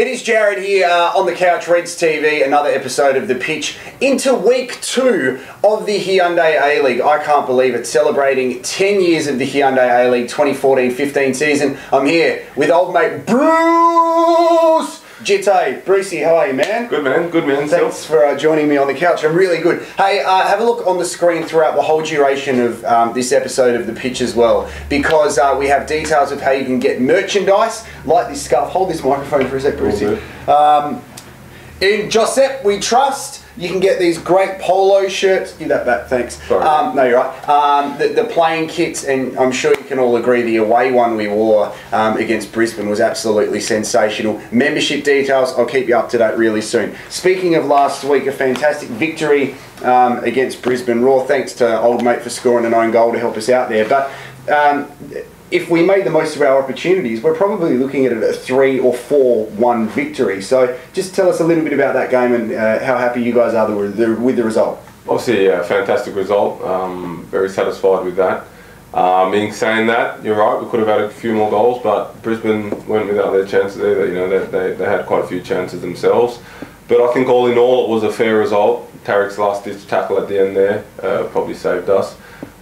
It is Jarrod here on the couch, Reds TV, another episode of The Pitch into week 2 of the Hyundai A-League. I can't believe it, celebrating 10 years of the Hyundai A-League 2014-15 season. I'm here with old mate Bruce Djite. Brucey, how are you, man? Good man. Thanks for joining me on the couch. I'm really good. Hey, have a look on the screen throughout the whole duration of this episode of The Pitch as well, because we have details of how you can get merchandise, like this scarf. Hold this microphone for a sec, Brucey. In Josep We Trust, you can get these great polo shirts. Give that back, thanks. Sorry. No, you're right. The playing kits, and I'm sure you can all agree the away one we wore against Brisbane was absolutely sensational. Membership details, I'll keep you up to date really soon. Speaking of last week, a fantastic victory against Brisbane Raw. Thanks to old mate for scoring an own goal to help us out there. But if we made the most of our opportunities, we're probably looking at a 3 or 4-1 victory. So just tell us a little bit about that game and how happy you guys are with the result. Obviously, a fantastic result. Very satisfied with that. In saying that, you're right, we could have had a few more goals, but Brisbane went without their chances either. You know, they had quite a few chances themselves. But I think all in all, it was a fair result. Tariq's last-ditch tackle at the end there probably saved us.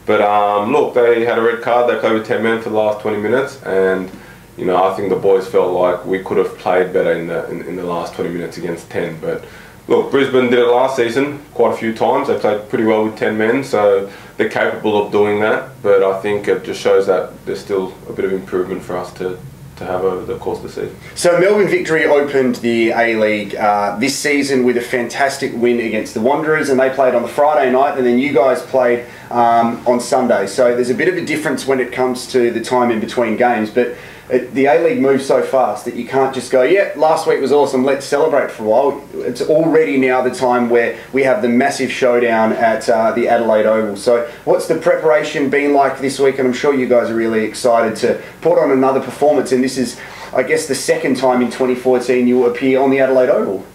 But look, they had a red card. They played with 10 men for the last 20 minutes, and you know, I think the boys felt like we could have played better in the last 20 minutes against 10. But look, Brisbane did it last season quite a few times. They played pretty well with 10 men, so they're capable of doing that. But I think it just shows that there's still a bit of improvement for us to have over the course of the season. So Melbourne Victory opened the A-League this season with a fantastic win against the Wanderers, and they played on the Friday night, and then you guys played on Sunday. So there's a bit of a difference when it comes to the time in between games, but the A-League moves so fast that you can't just go, yeah, last week was awesome, let's celebrate for a while. It's already now the time where we have the massive showdown at the Adelaide Oval. So what's the preparation been like this week? And I'm sure you guys are really excited to put on another performance, and this is, I guess, the second time in 2014 you will appear on the Adelaide Oval.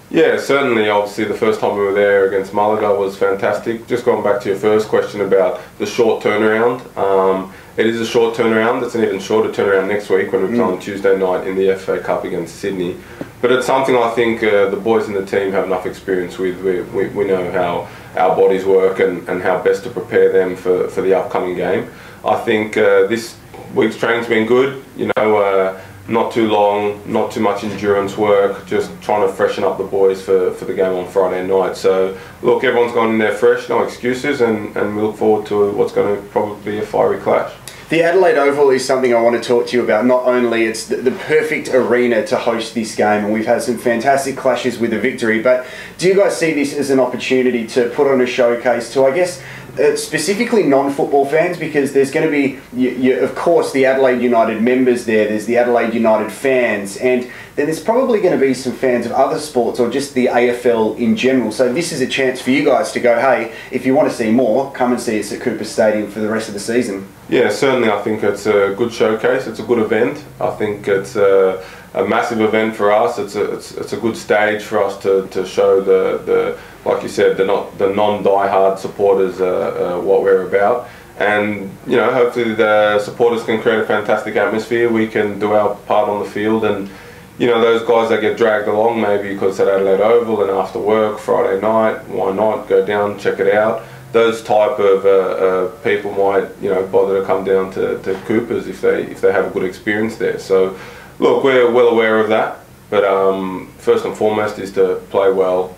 Yeah, certainly. Obviously, the first time we were there against Malaga was fantastic. Just going back to your first question about the short turnaround. It is a short turnaround. It's an even shorter turnaround next week when we play on Tuesday night in the FA Cup against Sydney. But it's something I think the boys in the team have enough experience with. We know how our bodies work and how best to prepare them for the upcoming game. I think this week's training's been good. You know, not too long, not too much endurance work, just trying to freshen up the boys for the game on Friday night. So look, everyone's gone in there fresh, no excuses, and we look forward to what's going to probably be a fiery clash. The Adelaide Oval is something I want to talk to you about. Not only it's the perfect arena to host this game, and we've had some fantastic clashes with the Victory, but do you guys see this as an opportunity to put on a showcase to, I guess, specifically non-football fans? Because there's going to be, of course, the Adelaide United members there, there's the Adelaide United fans, and then there's probably going to be some fans of other sports or just the AFL in general. So this is a chance for you guys to go, hey, if you want to see more, come and see us at Cooper Stadium for the rest of the season. Yeah, certainly. I think it's a good showcase. It's a good event. I think it's a massive event for us. It's a good stage for us to show the like you said, the non-diehard supporters what we're about. And you know, hopefully the supporters can create a fantastic atmosphere. We can do our part on the field, and you know, those guys that get dragged along maybe because it's at Adelaide Oval and after work Friday night, why not go down, check it out. Those type of people might, you know, bother to come down to Coopers if they have a good experience there. So look, we're well aware of that, but first and foremost is to play well,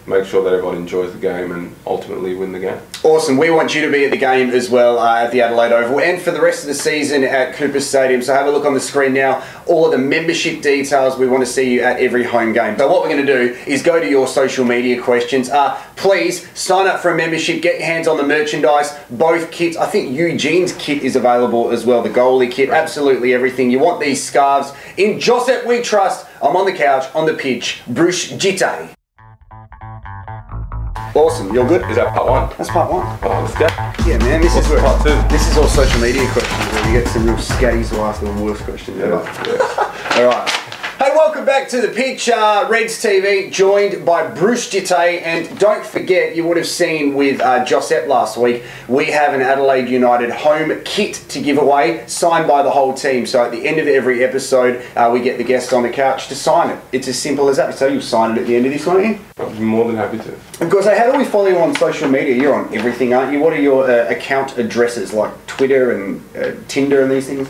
make sure that everyone enjoys the game, and ultimately win the game. Awesome. We want you to be at the game as well at the Adelaide Oval and for the rest of the season at Cooper Stadium. So have a look on the screen now. All of the membership details. We want to see you at every home game. So what we're going to do is go to your social media questions. Please sign up for a membership. Get your hands on the merchandise. Both kits. I think Eugene's kit is available as well. The goalie kit. Absolutely everything. You want these scarves. In Josep We Trust. I'm on the couch, on the pitch. Bruce Djite. Awesome, you're good? Is that part 1? That's part 1. Oh, let's go. Yeah, man, this is where part 2. This is all social media questions where you get some real scatties who ask the worst questions ever. Yeah. Alright. Hey, welcome welcome back to the pitch. Reds TV, joined by Bruce Djite, and don't forget, you would have seen with Josette last week, we have an Adelaide United home kit to give away, signed by the whole team. So at the end of every episode, we get the guest on the couch to sign it. It's as simple as that. So you'll sign it at the end of this, won't you? I'd be more than happy to. Of course, how do we follow you on social media? You're on everything, aren't you? What are your account addresses, like Twitter and Tinder and these things?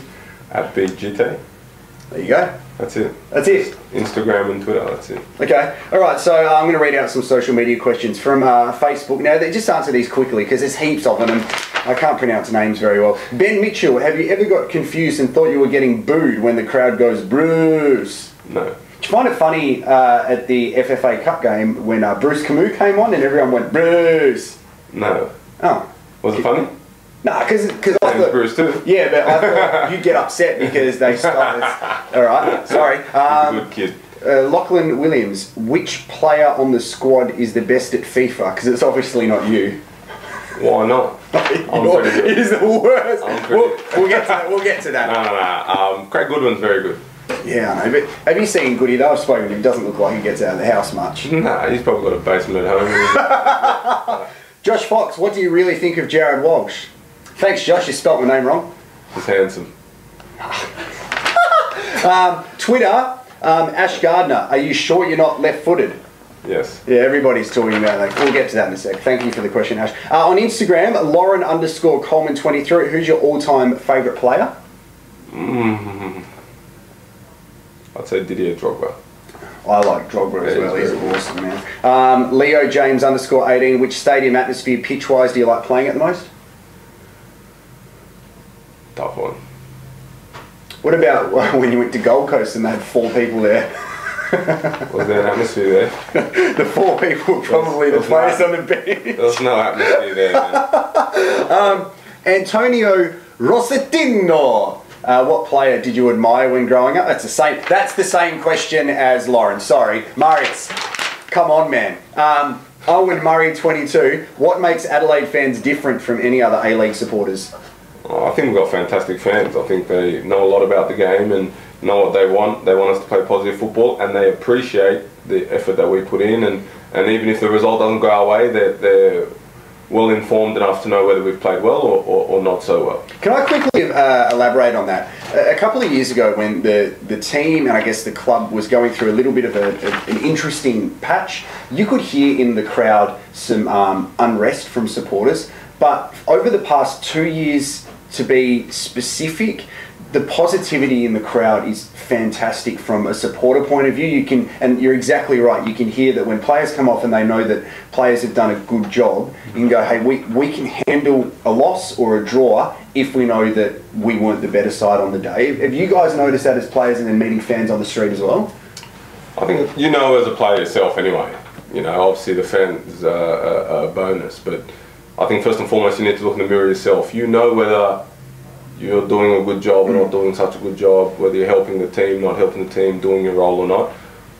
At Djite. There you go. That's it. That's it. Instagram and Twitter, that's it. Okay. Alright, so I'm going to read out some social media questions from Facebook. Now, just answer these quickly because there's heaps of them and I can't pronounce names very well. Ben Mitchell, have you ever got confused and thought you were getting booed when the crowd goes, Bruce? No. Did you find it funny at the FFA Cup game when Bruce Camus came on and everyone went, Bruce? No. Oh. Was it funny? No, because I thought Bruce too. Yeah, but I thought you'd get upset because they stopped. All right, sorry. Good kid. Lachlan Williams, which player on the squad is the best at FIFA? Because it's obviously not you. Why not? It is the worst. We'll get to that. We'll get to that. No. Craig Goodwin's very good. Yeah, I know. But have you seen Goody though? I've spoken to him. He doesn't look like he gets out of the house much. Nah, he's probably got a basement at home. Josh Fox, what do you really think of Jarrod Walsh? Thanks, Josh. You spelt my name wrong. He's handsome. Twitter, Ash Gardner. Are you sure you're not left-footed? Yes. Yeah, everybody's talking about that. We'll get to that in a sec. Thank you for the question, Ash. On Instagram, Lauren_Coleman23. Who's your all-time favourite player? I'd say Didier Drogba. I like Drogba as well. He's awesome, man. Leo James_18. Which stadium atmosphere, pitch-wise, do you like playing at the most? Tough one. What about when you went to Gold Coast and they had 4 people there? Was there an atmosphere there? The 4 people were probably the players on the bench. There was no atmosphere there, man. Antonio Rossettino. What player did you admire when growing up? That's the same question as Lauren. Sorry. Maritz, come on, man. Owen Murray, 22. What makes Adelaide fans different from any other A-League supporters? I think we've got fantastic fans. I think they know a lot about the game and know what they want. They want us to play positive football and they appreciate the effort that we put in. And even if the result doesn't go our way, they're well informed enough to know whether we've played well or not so well. Can I quickly elaborate on that? A couple of years ago when the team and I guess the club was going through a little bit of an interesting patch, you could hear in the crowd some unrest from supporters. But over the past 2 years, to be specific, the positivity in the crowd is fantastic from a supporter point of view. You can, and you're exactly right, you can hear that when players come off and they know that players have done a good job, you can go, hey, we can handle a loss or a draw if we know that we weren't the better side on the day. Have you guys noticed that as players and then meeting fans on the street as well? I think you know as a player yourself anyway. You know, obviously the fans are a bonus, but I think first and foremost you need to look in the mirror yourself. You know whether you're doing a good job or not doing such a good job, whether you're helping the team, not helping the team, doing your role or not.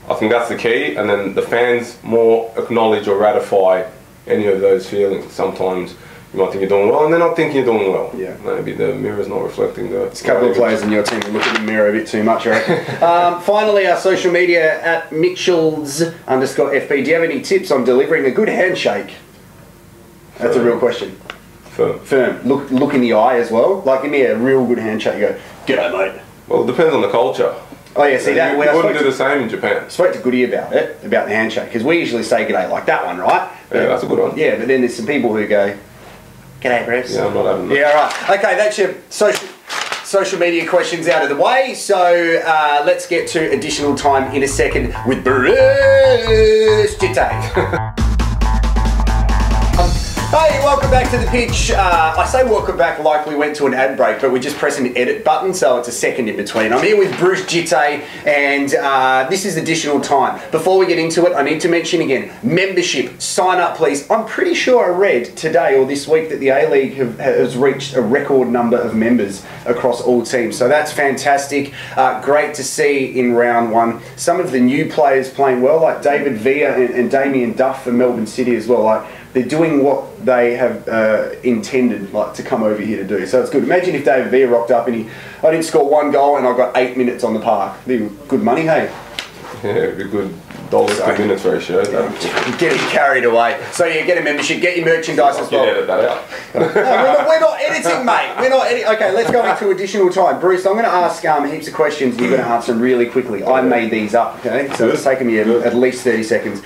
I think that's the key, and then the fans more acknowledge or ratify any of those feelings. Sometimes you might think you're doing well and they're not thinking you're doing well. Yeah. Maybe the mirror's not reflecting the... There's a couple of players in your team who look at the mirror a bit too much, I reckon. Finally, our social media at Mitchells_FB. Do you have any tips on delivering a good handshake? That's a real question. Firm. Look in the eye as well. Like, give me a real good handshake. You go, g'day, mate. Well, it depends on the culture. Oh yeah, see that. We wouldn't do the same in Japan. I spoke to Goody about it, about the handshake, because we usually say g'day like that one, right? Yeah, that's a good one. Yeah, but then there's some people who go, g'day, Bruce. Yeah, I'm not having that. Yeah, right. Okay, that's your social media questions out of the way. So let's get to additional time in a second with Bruce Djite. Hey, welcome back to the pitch. I say welcome back like we went to an ad break, but we just press an edit button, so it's a second in between. I'm here with Bruce Djite, and this is additional time. Before we get into it, I need to mention again, membership, sign up please. I'm pretty sure I read today or this week that the A-League has reached a record number of members across all teams, so that's fantastic. Great to see in round one some of the new players playing well, like David Villa and Damien Duff for Melbourne City as well. Like, they're doing what they have intended, like, to come over here to do. So it's good. Imagine if David Villa rocked up and I didn't score 1 goal and I got 8 minutes on the park. Good money, hey? Yeah, it'd be good dollars per minutes ratio. You're getting carried away. So yeah, get a membership, get your merchandise as well. Edit that out. No, we're not editing, mate. We're not editing. Okay, let's go into additional time. Bruce, I'm going to ask heaps of questions. You're going to answer them really quickly. I made these up, okay? So it's taken me at least 30 seconds.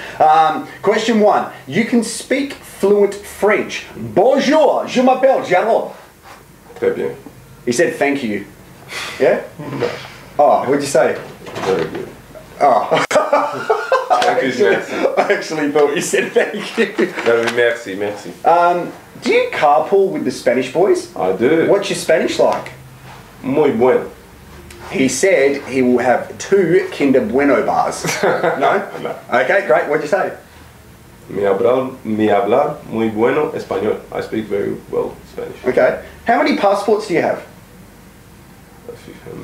Question 1. You can speak fluent French. Bonjour, je m'appelle Jarrod. Très bien. He said thank you. Yeah? Oh, what'd you say? Very good. Oh. Thank you, merci. I actually thought you said thank you. No, merci, merci. Do you carpool with the Spanish boys? I do. What's your Spanish like? Muy bueno. He said he will have 2 Kinder Bueno bars. No? No. Okay, great. What'd you say? Mi hablar muy bueno español. I speak very well Spanish. Okay. How many passports do you have?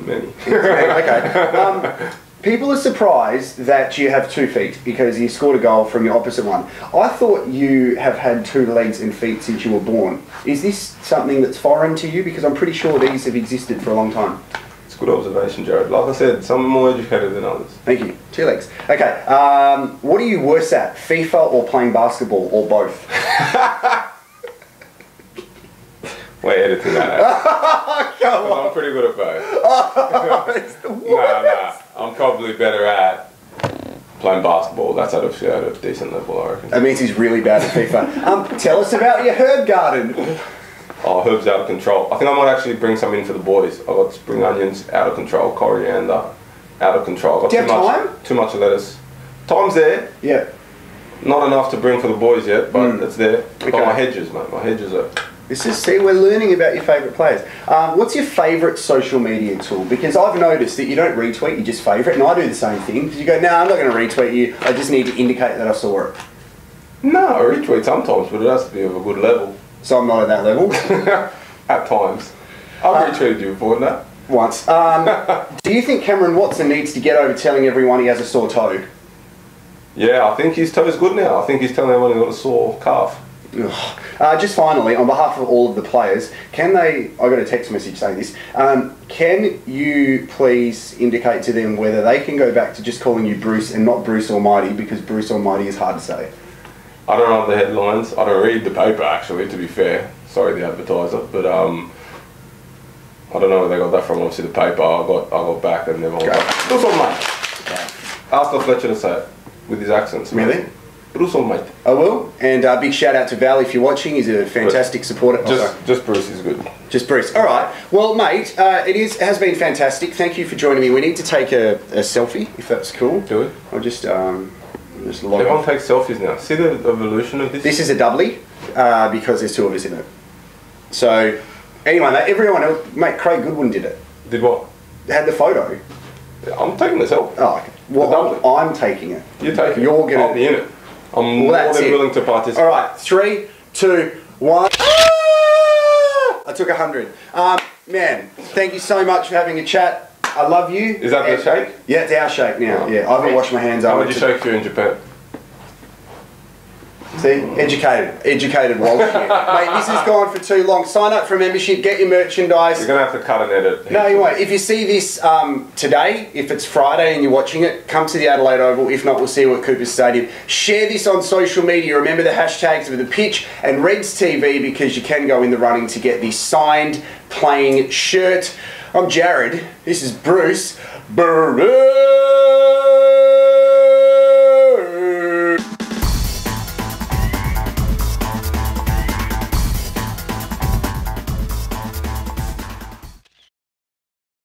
Many. Okay. People are surprised that you have 2 feet because you scored a goal from your opposite one. I thought you have had 2 legs and feet since you were born. Is this something that's foreign to you? Because I'm pretty sure these have existed for a long time. It's a good observation, Jarrod. Like I said, some are more educated than others. Thank you. 2 legs. Okay. What are you worse at? FIFA or playing basketball or both? We're editing that out. Come on. I'm pretty good at both. It's the worst. Nah. I'm probably better at playing basketball. That's at a decent level, I reckon. That means he's really bad at FIFA. Tell us about your herb garden. Oh, herbs out of control. I think I might actually bring some in for the boys. I've got spring onions out of control, coriander out of control. Do you have time? Too much lettuce. Time's there. Yeah. Not enough to bring for the boys yet, but it's there. Okay. But my hedges, mate. My hedges are... See, we're learning about your favourite players. What's your favourite social media tool? Because I've noticed that you don't retweet, you just favourite, and I do the same thing. Because you go, no, I'm not going to retweet you, I just need to indicate that I saw it. No, I retweet sometimes, but it has to be of a good level. So I'm not at that level? At times. I've retweeted you before, no? Once. Do you think Cameron Watson needs to get over telling everyone he has a sore toe? Yeah, I think his toe's good now. I think he's telling everyone he's got a sore calf. Just finally, on behalf of all of the players, can they, I got a text message saying this, can you please indicate to them whether they can go back to just calling you Bruce and not Bruce Almighty, because Bruce Almighty is hard to say? I don't know the headlines. I don't read the paper, actually, to be fair. Sorry, the advertiser, but I don't know where they got that from. Obviously, the paper. I got back and everyone was like, Bruce Almighty. Ask the Fletcher to say it with his accents. Really? Bruce Almighty. I will, and big shout out to Val if you're watching. He's a fantastic supporter. Just Bruce is good. Just Bruce. All right. Well, mate, it has been fantastic. Thank you for joining me. We need to take a selfie, if that's cool. Do it. I'll just log Everyone off. takes selfies now. See the evolution of this? This is a doubly because there's 2 of us in it. So, anyway, mate, everyone else, mate, Craig Goodwin did it. Did what? Had the photo. I'm taking the selfie. Oh, okay. Well, I'm taking it. You're taking it. You're gonna. I'll be in it. I'm more than willing to participate. All right, 3, 2, 1. I took 100. Man, thank you so much for having a chat. I love you. Is that the shake? Yeah, it's our shake now. Yeah, I haven't washed my hands. How would you shake here in Japan? See, educated Walsh here. Mate, this has gone for too long. Sign up for a membership, get your merchandise. You're going to have to cut and edit. No, you won't. If you see this today, if it's Friday and you're watching it, come to the Adelaide Oval. If not, we'll see you at Cooper's Stadium. Share this on social media. Remember the hashtags with the pitch and Reds TV, because you can go in the running to get the signed playing shirt. I'm Jarrod. This is Bruce. Bruce.